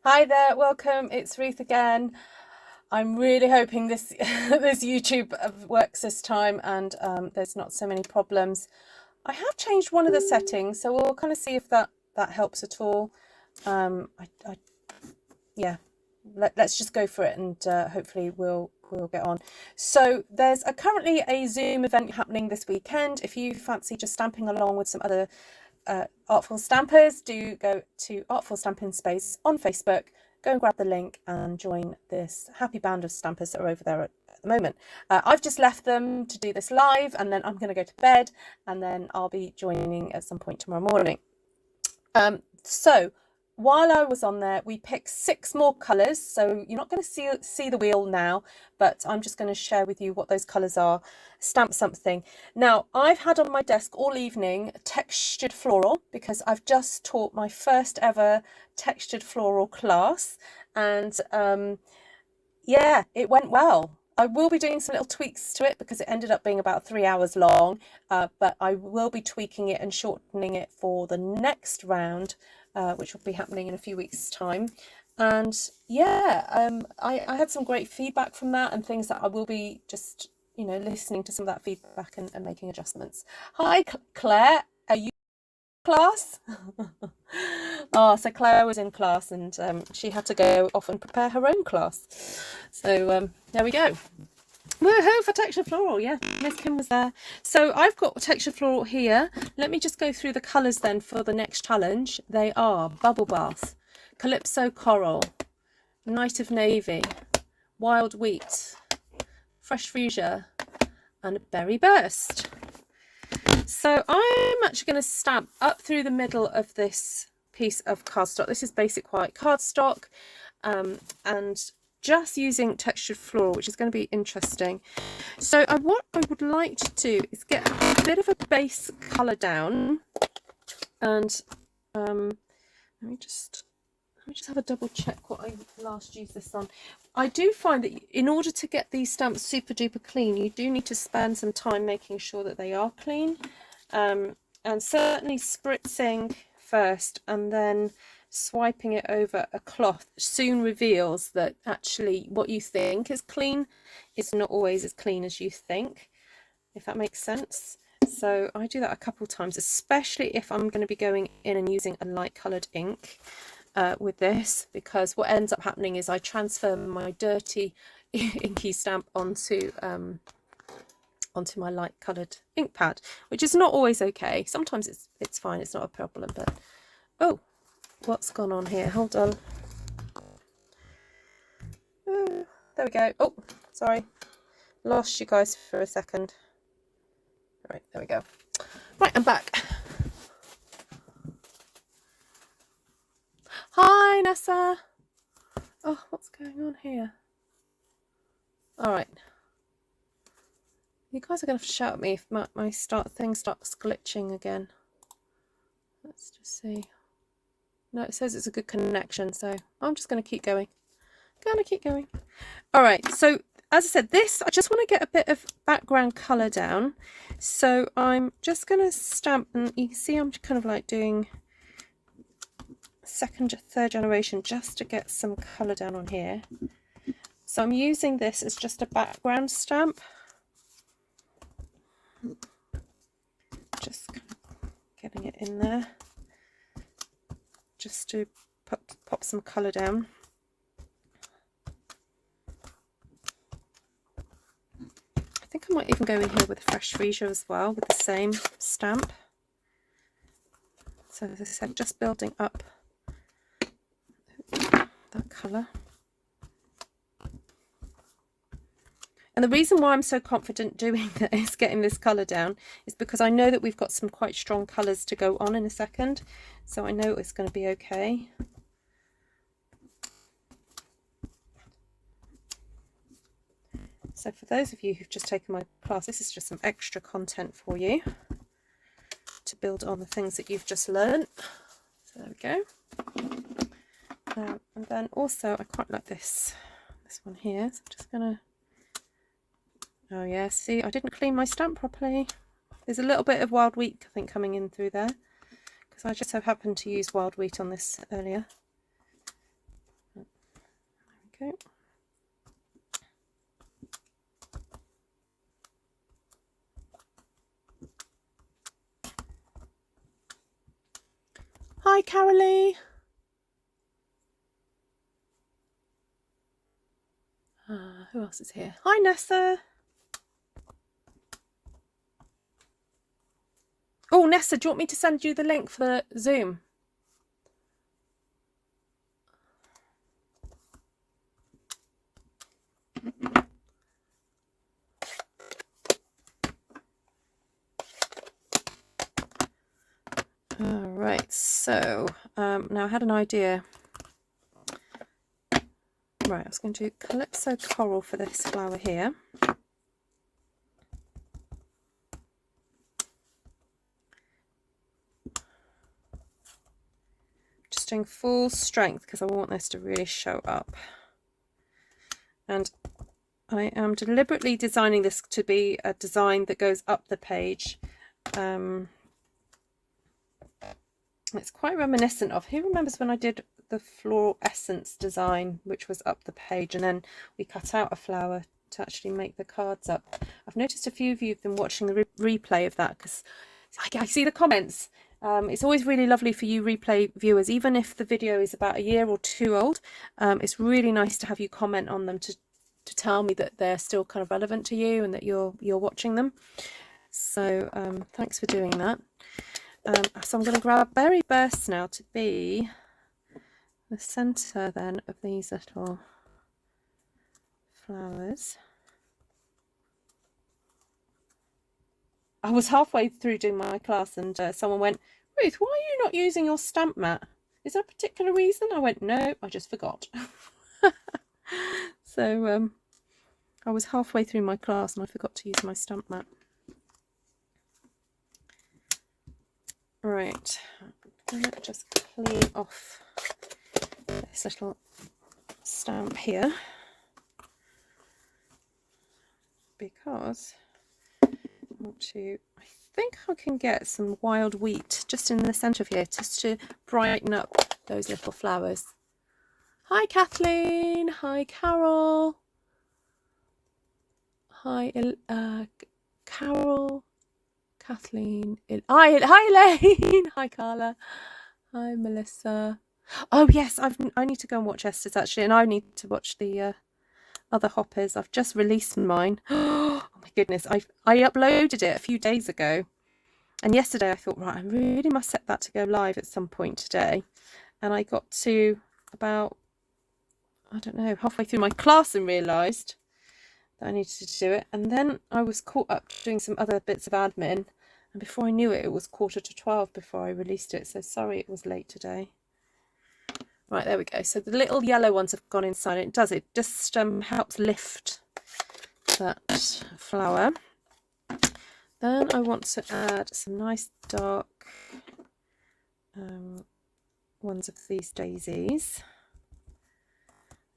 Hi there, welcome. It's Ruth again. I'm really hoping this this YouTube works this time and there's not so many problems. I have changed one of the settings, so we'll kind of see if that helps at all. Yeah, let's just go for it, and hopefully we'll get on. So there's currently a Zoom event happening this weekend. If you fancy just stamping along with some other artful stampers, do go to Artful Stampin Space on Facebook, go and grab the link and join this happy band of stampers that are over there at the moment. I've just left them to do this live, and then I'm going to go to bed, and then I'll be joining at some point tomorrow morning. So while I was on there, we picked 6 more colours, so you're not going to see the wheel now, but I'm just going to share with you what those colours are. Stamp something. Now, I've had on my desk all evening textured floral, because I've just taught my first ever textured floral class, and yeah, it went well. I will be doing some little tweaks to it because it ended up being about 3 hours long, but I will be tweaking it and shortening it for the next round, which will be happening in a few weeks' time. And yeah, I had some great feedback from that, and things that I will be just, listening to some of that feedback and making adjustments. Hi, Claire. Are you in class? Oh, so Claire was in class, and she had to go off and prepare her own class. So there we go. Woohoo for texture floral. Yeah, Miss Kim was there. So I've got texture floral here. Let me just go through the colours then for the next challenge. They are Bubble Bath, Calypso Coral, Night of Navy, Wild Wheat, Fresh Fresia, and Berry Burst. So I'm actually going to stamp up through the middle of this piece of cardstock. This is basic white cardstock, and just using textured floral, which is going to be interesting. So what I would like to do is get a bit of a base colour down, and let me just have a double check what I last used this on. I do find that in order to get these stamps super duper clean, you do need to spend some time making sure that they are clean, and certainly spritzing first and then swiping it over a cloth soon reveals that actually what you think is clean is not always as clean as you think, if that makes sense. So I do that a couple times, especially if I'm going to be going in and using a light coloured ink with this, because what ends up happening is I transfer my dirty inky stamp onto my light coloured ink pad, which is not always okay. Sometimes it's fine, it's not a problem, but oh, what's gone on here? Hold on. There we go. Oh, sorry, lost you guys for a second. Right, there we go. Right, I'm back. Hi, Nessa. Oh, what's going on here? All right. You guys are going to have to shout at me if my thing starts glitching again. Let's just see. No, it says it's a good connection, so I'm just going to keep going. All right, so as I said, I just want to get a bit of background colour down. So I'm just going to stamp, and you can see I'm kind of like doing second, third generation just to get some colour down on here. So I'm using this as just a background stamp. Just kind of getting it in there just to pop some colour down. I think I might even go in here with Fresh Fresia as well, with the same stamp. So as I said, just building up that colour. And the reason why I'm so confident doing this, getting this colour down, is because I know that we've got some quite strong colours to go on in a second. So I know it's going to be okay. So for those of you who've just taken my class, this is just some extra content for you to build on the things that you've just learnt. So there we go. And then also I quite like this one here. So I'm just going to... Oh yeah, see, I didn't clean my stamp properly. There's a little bit of wild wheat, I think, coming in through there, because I just so happened to use wild wheat on this earlier. go. Hi, Carolee. Who else is here? Hi, Nessa. Oh, Nessa, do you want me to send you the link for the Zoom? All right, so now I had an idea. Right, I was going to do Calypso Coral for this flower here. Just doing full strength because I want this to really show up. And I am deliberately designing this to be a design that goes up the page. It's quite reminiscent of, who remembers when I did the floral essence design, which was up the page, and then we cut out a flower to actually make the cards up. I've noticed a few of you have been watching the replay of that because I see the comments. It's always really lovely for you replay viewers, even if the video is about a year or two old. It's really nice to have you comment on them to tell me that they're still kind of relevant to you and that you're watching them. So thanks for doing that. So I'm going to grab Berry Bursts now to be the centre then of these little flowers. I was halfway through doing my class and someone went, Ruth, why are you not using your stamp mat? Is there a particular reason? I went, no, I just forgot. So I was halfway through my class and I forgot to use my stamp mat. Right, I'm going to just clean off this little stamp here because I want to, I think I can get some wild wheat just in the centre of here just to brighten up those little flowers. Hi Kathleen, hi Carol, hi Carol, Kathleen, hi Elaine, hi Carla, hi Melissa. Oh yes, I need to go and watch Esther's actually, and I need to watch the other hoppers. I've just released mine. Oh my goodness, I uploaded it a few days ago, and yesterday I thought, right, I really must set that to go live at some point today, and I got to about, I don't know, halfway through my class and realised that I needed to do it, and then I was caught up doing some other bits of admin, and before I knew it, it was 11:45 before I released it, so sorry it was late today. Right, there we go. So the little yellow ones have gone inside. It does, it just helps lift that flower. Then I want to add some nice dark ones of these daisies.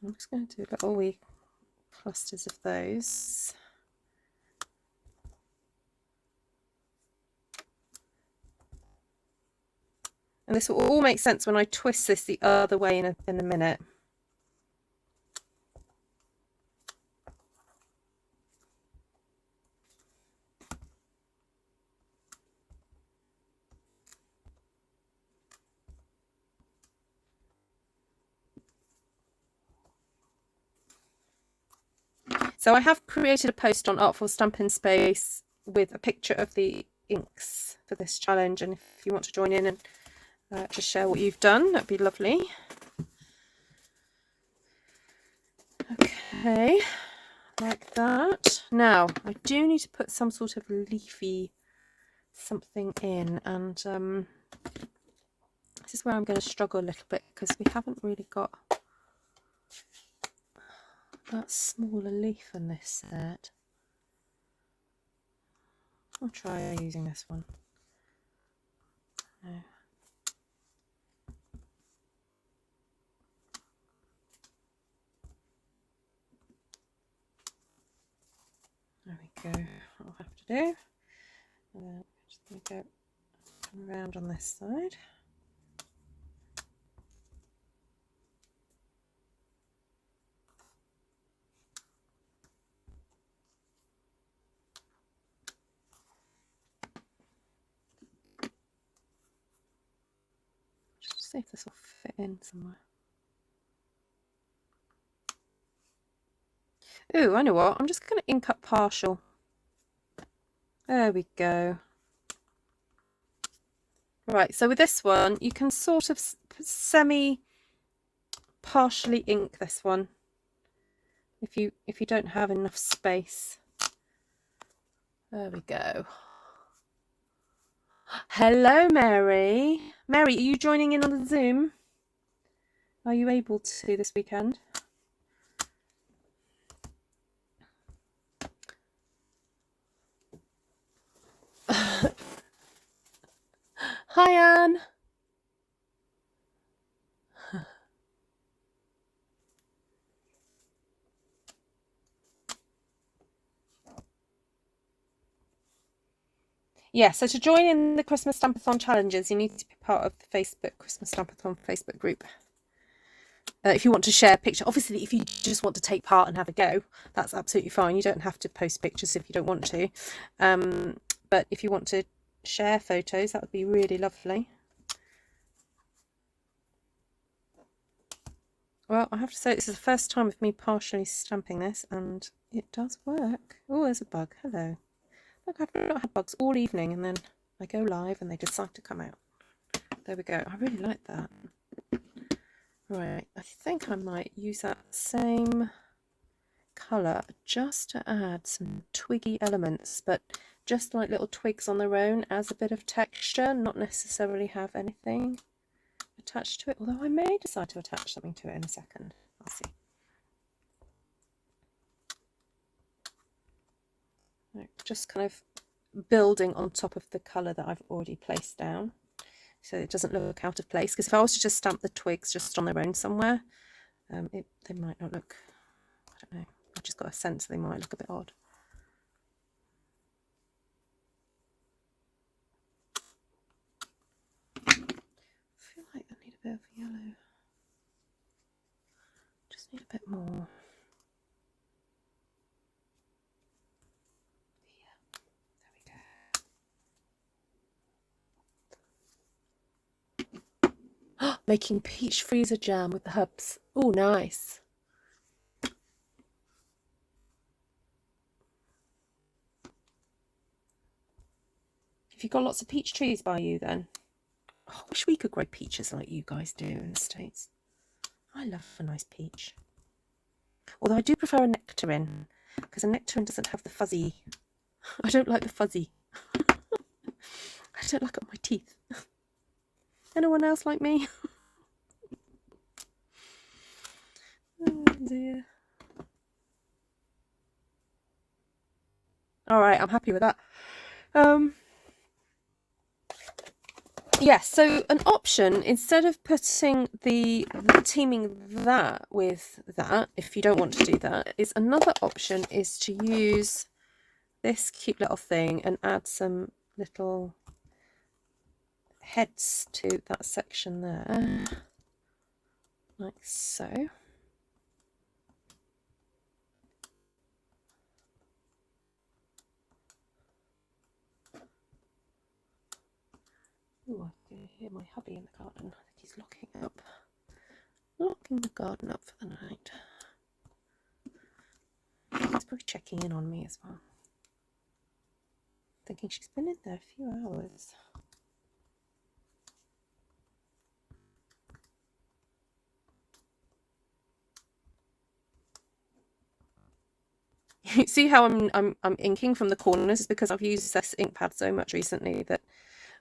I'm just going to do little wee clusters of those. And this will all make sense when I twist this the other way in a minute. So I have created a post on Artful Stampin Space with a picture of the inks for this challenge, and if you want to join in and just share what you've done, that'd be lovely. Okay, like that. Now I do need to put some sort of leafy something in, and this is where I'm going to struggle a little bit because we haven't really got that smaller leaf in this set. I'll try using this one. No. There we go. I'll have to do. And then I'm just going to go around on this side. see if this will fit in somewhere. Ooh, I know what. I'm just going to ink up partial. There we go. Right, so with this one, you can sort of partially ink this one if you don't have enough space. There we go. Hello, Mary. Mary, are you joining in on the Zoom? Are you able to this weekend? Hi, Anne. Yeah, so to join in the Christmas Stampathon challenges, you need to be part of the Facebook Christmas Stampathon Facebook group. If you want to share a picture, obviously if you just want to take part and have a go, that's absolutely fine. You don't have to post pictures if you don't want to. But if you want to share photos, that would be really lovely. Well, I have to say this is the first time of me partially stamping this, and it does work. Oh, there's a bug. Hello. Look, I've not had bugs all evening, and then I go live and they decide to come out. There we go. I really like that. Right, I think I might use that same colour just to add some twiggy elements, but just like little twigs on their own as a bit of texture, not necessarily have anything attached to it, although I may decide to attach something to it in a second. I'll see. Right, just kind of building on top of the colour that I've already placed down, so it doesn't look out of place, because if I was to just stamp the twigs just on their own somewhere, they might not look, I don't know, I've just got a sense they might look a bit odd. I feel like I need a bit of yellow, just need a bit more. Making peach freezer jam with the hubs. Oh, nice. Have you got lots of peach trees by you then? Oh, I wish we could grow peaches like you guys do in the States. I love a nice peach. Although I do prefer a nectarine, because a nectarine doesn't have the fuzzy. I don't like the fuzzy. I don't like it on my teeth. Anyone else like me? Oh dear. All right, I'm happy with that. Yeah, so an option, instead of putting teaming that with that, if you don't want to do that, is another option is to use this cute little thing and add some little heads to that section there, like so. Ooh, I can hear my hubby in the garden. I think he's locking the garden up for the night. He's probably checking in on me as well. Thinking she's been in there a few hours. You see how I'm inking from the corners? It's because I've used this ink pad so much recently that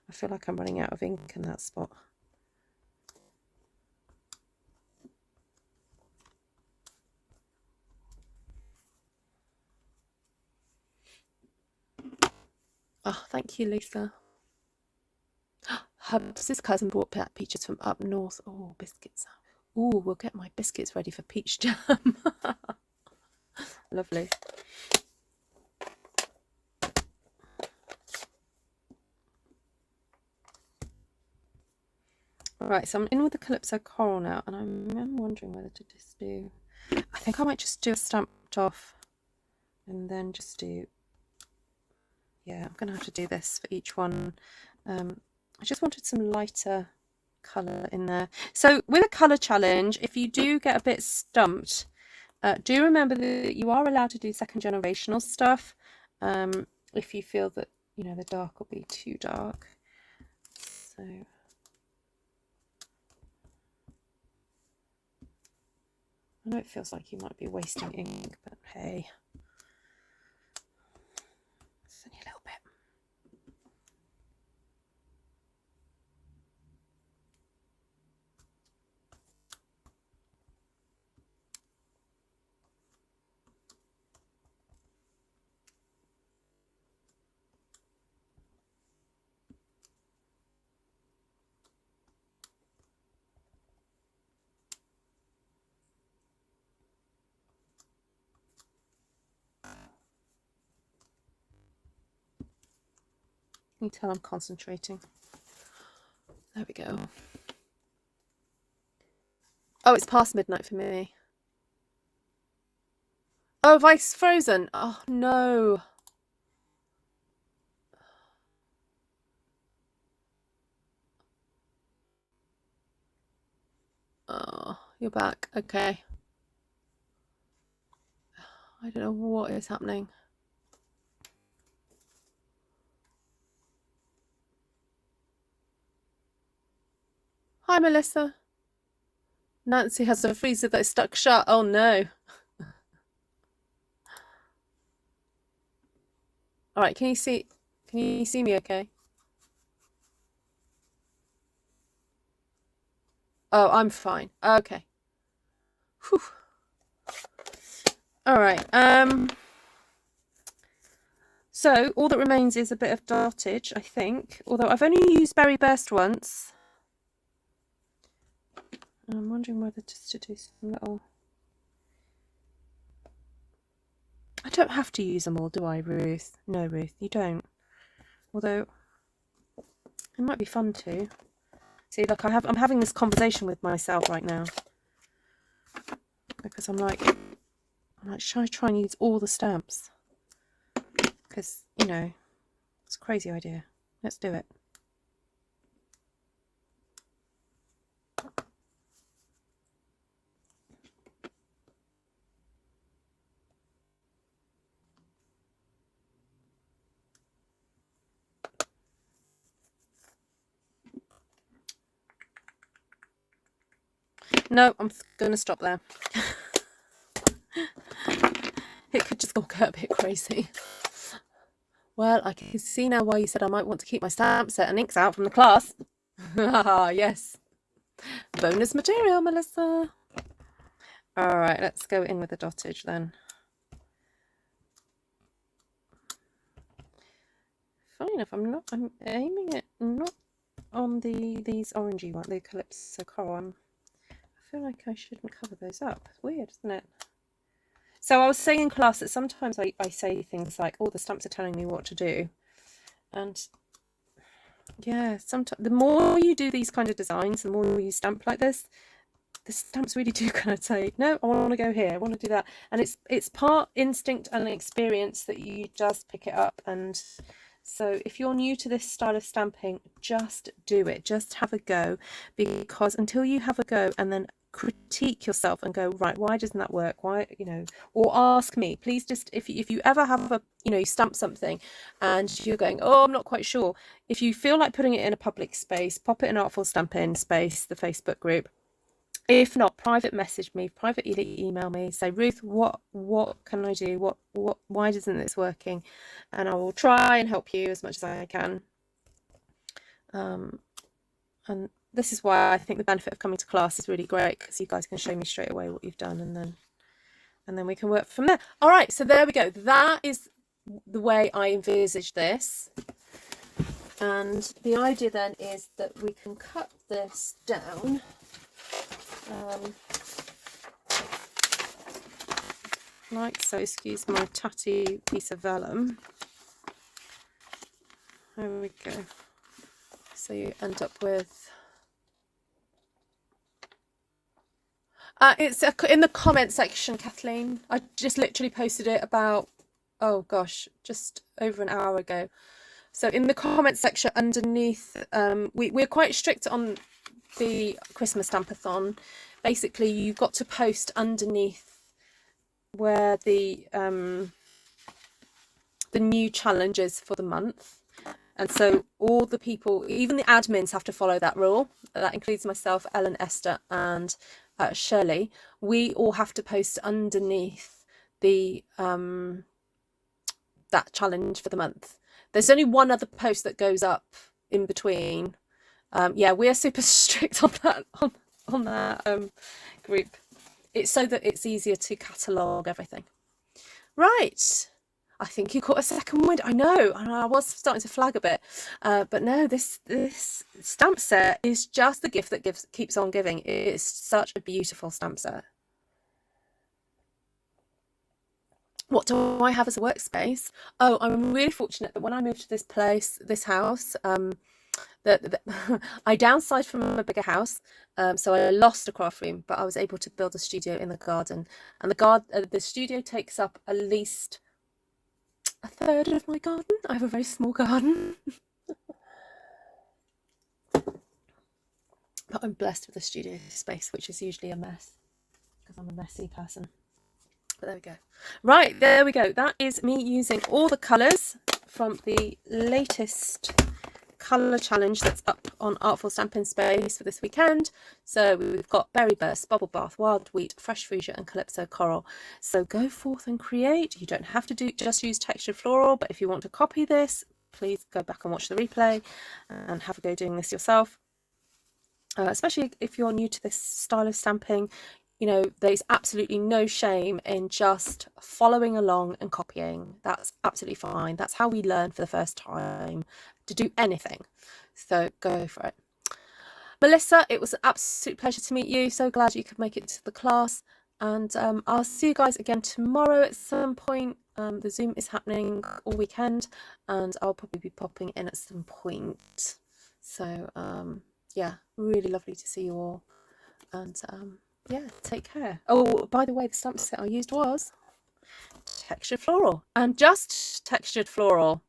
I feel like I'm running out of ink in that spot. Oh, thank you, Lisa. Hubs' cousin brought back peaches from up north. Oh, biscuits. Oh, we'll get my biscuits ready for peach jam. Lovely. Right, so I'm in with the Calypso Coral now, and I'm wondering whether to just do... I think I might just do a stamped off, and then just do... Yeah, I'm going to have to do this for each one. I just wanted some lighter colour in there. So with a colour challenge, if you do get a bit stumped, do remember that you are allowed to do second generational stuff if you feel that, you know, the dark will be too dark. So I know it feels like you might be wasting ink, but hey, it's only a little bit. You can tell I'm concentrating. There we go. Oh, it's past midnight for me. Oh, Vice frozen. Oh no. Oh, you're back. Okay. I don't know what is happening. Hi, Melissa. Nancy has a freezer that is stuck shut. Oh no. All right, can you see me okay? Oh, I'm fine. Okay. Whew. All right. So all that remains is a bit of dottage, I think. Although I've only used Berry Burst once. I'm wondering whether just to do some little... I don't have to use them all, do I, Ruth? No, Ruth, you don't. Although it might be fun to. See, look, I'm having this conversation with myself right now. Because I'm like, should I try and use all the stamps? Because, you know, it's a crazy idea. Let's do it. No, I'm going to stop there. It could just all get a bit crazy. Well, I can see now why you said I might want to keep my stamp set and inks out from the class. Yes. Bonus material, Melissa. All right, let's go in with the dottage then. Funny enough, I'm aiming it not on these orangey ones, the Calypso Coral. I feel like I shouldn't cover those up. It's weird, isn't it? So I was saying in class that sometimes I say things like, oh, the stamps are telling me what to do. And yeah, sometimes the more you do these kind of designs, the more you stamp like this, the stamps really do kind of say, no, I want to go here, I want to do that. And it's part instinct and experience that you just pick it up. And so if you're new to this style of stamping, just do it. Just have a go, because until you have a go and then critique yourself and go, right, why doesn't that work? Why, you know, or ask me, please. Just if you ever have a, you know, you stamp something and you're going, oh, I'm not quite sure. If you feel like putting it in a public space, pop it in Artful Stampin space, the Facebook group. If not, private message me, privately email me, say, Ruth, what can I do? Why isn't this working? And I will try and help you as much as I can. And this is why I think the benefit of coming to class is really great, because you guys can show me straight away what you've done, and then we can work from there. All right, so there we go. That is the way I envisage this. And the idea then is that we can cut this down. Like so, excuse my tatty piece of vellum. There we go. So you end up with... it's in the comment section, Kathleen. I just literally posted it about, oh gosh, just over an hour ago. So in the comment section underneath, we're quite strict on the Christmas Stampathon, basically you've got to post underneath where the new challenges for the month. And so all the people, even the admins, have to follow that rule. That includes myself, Ellen, Esther and Shirley. We all have to post underneath the that challenge for the month. There's only one other post that goes up in between. Yeah, we're super strict on that on that group. It's so that it's easier to catalogue everything. Right. I think you caught a second wind. I know, and I was starting to flag a bit, but no, this stamp set is just the gift that keeps on giving. It's such a beautiful stamp set. What do I have as a workspace? Oh, I'm really fortunate that when I moved to this house, that I downsized from a bigger house, so I lost a craft room, but I was able to build a studio in the garden, and the studio takes up at least a third of my garden. I have a very small garden. But I'm blessed with a studio space, which is usually a mess because I'm a messy person. But there we go. Right, there we go. That is me using all the colours from the latest colour challenge that's up on Artful Stampin Space for this weekend. So we've got Berry Burst, Bubble Bath, Wild Wheat, Fresh Fresia and Calypso Coral. So go forth and create. You don't have to just use textured floral, but if you want to copy this, please go back and watch the replay and have a go doing this yourself. Especially if you're new to this style of stamping, you know, there's absolutely no shame in just following along and copying. That's absolutely fine. That's how we learn for the first time to do anything. So go for it. Melissa, it was an absolute pleasure to meet you. So glad you could make it to the class. And I'll see you guys again tomorrow at some point. The Zoom is happening all weekend and I'll probably be popping in at some point. So yeah, really lovely to see you all. And yeah, take care. Oh, by the way, the stamp set I used was textured floral, and just textured floral.